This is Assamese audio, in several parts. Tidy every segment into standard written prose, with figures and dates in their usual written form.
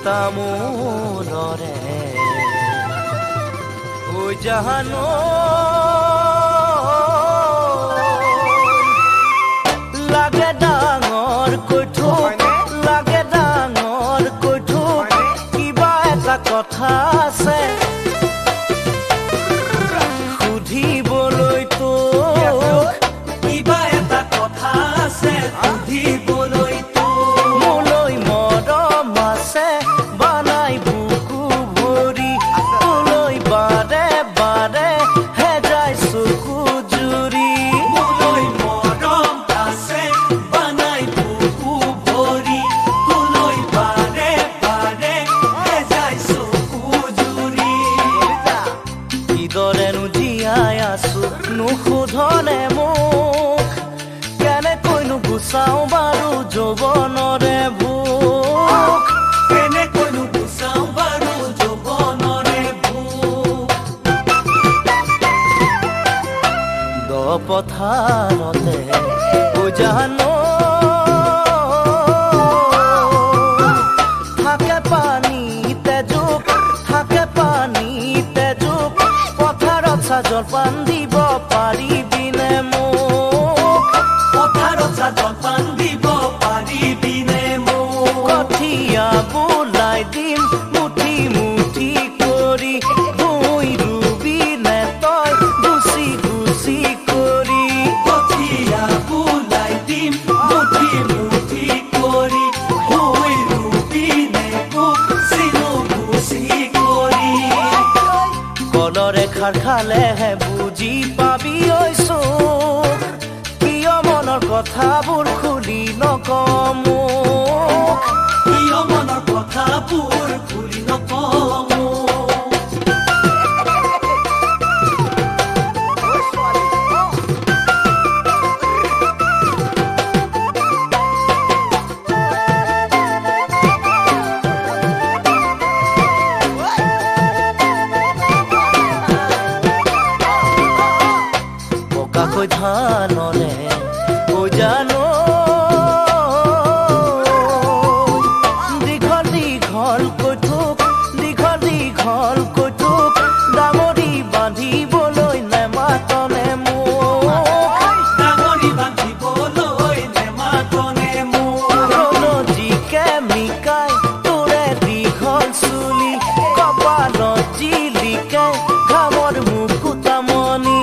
তামোলৰে ঐ জাহানো লাগে ডাঙৰ কৈঠোক লাগে ডাঙৰ কৈঠোক কিবা এটা কথা আছে সুধিবলৈ তোক কিবা এটা কথা আছে সুধিবলৈ মোলৈ মৰম আছে বানাই বুকু ভৰি তোলৈ বাৰে বাৰে হেজাই চকু জুৰি মোলৈ মৰম আছে বানাই বুকু ভৰি তোলৈ বাৰে বাৰে হেজাই চকু জুৰি কিদৰেনো জীয়াই আছো নুসুধনে মোক কেনেকৈনো গুচাও বাৰু যৌৱনৰে ভোক কেনেকৈনো গুচাও বাৰু যৌৱনৰে ভোক দ পথাৰতে উজানো থাকে পানীতে জোক থাকে পানীতে জোক পথাৰত জলপান দিব পাৰিবিনে মোক পথাৰত জলপান দিব পাৰিবিনে মোক কঠীয়া বোলাই দিম মুঠি মুঠি কৰি ভুঁই ৰুবিনে তই গুচি গুচি কৰি কঠীয়া বোলাই দিম মুঠি মুঠি কৰি ভুঁই ৰুবিনে গুচিনো গুচি কৰি কলৰে খাৰ খালেহে বুজি পাবি ঐ চোক কিয় মনৰ কথাবোৰ খুলি নকওঁ মোক কিয় মনৰ কথাবোৰ খুলি নকওঁ কৈ ধানৰে জানো দীঘল দীঘল কৈঠোক দীঘল দীঘল কৈঠোক ডাঙৰি বান্ধিবলৈ নেমাতনে মোক ডাঙৰি বান্ধিবলৈ নেমাতনে মোক ৰনজিকে মিকাই তোৰে দীঘল চুলি কপালত জিলিকে ঘামৰ মুকুতামণি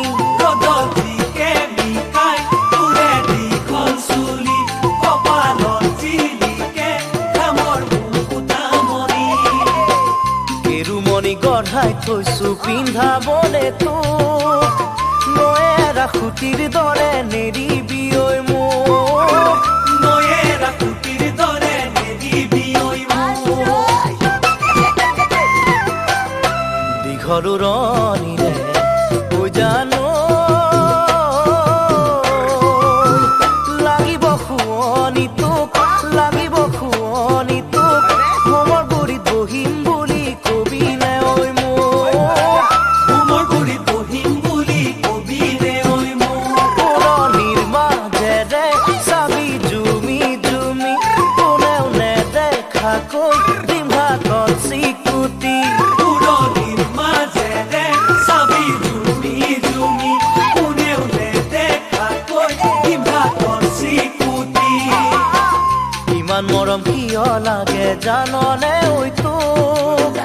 গঢ়াই থৈছো পিন্ধাবলে তোক নয়েৰা খুটিৰ দৰে নেৰিবি ঐ মোক নয়েৰা খুটিৰ দৰে নেৰিবি ঐ মোক দীঘল উৰণিৰে জানো লাগিব শুৱনি তোক লাগিব শুৱনি তোক হোমৰ গুৰিত বহিম বুলি কবি ইমান মৰম কিয় লাগে জাননে ঐ তোক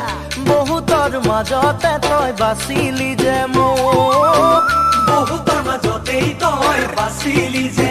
বহুতৰ মাজতে তই বাচিলি যে মোক বহুতৰ মাজতেই তই বাচিলি যে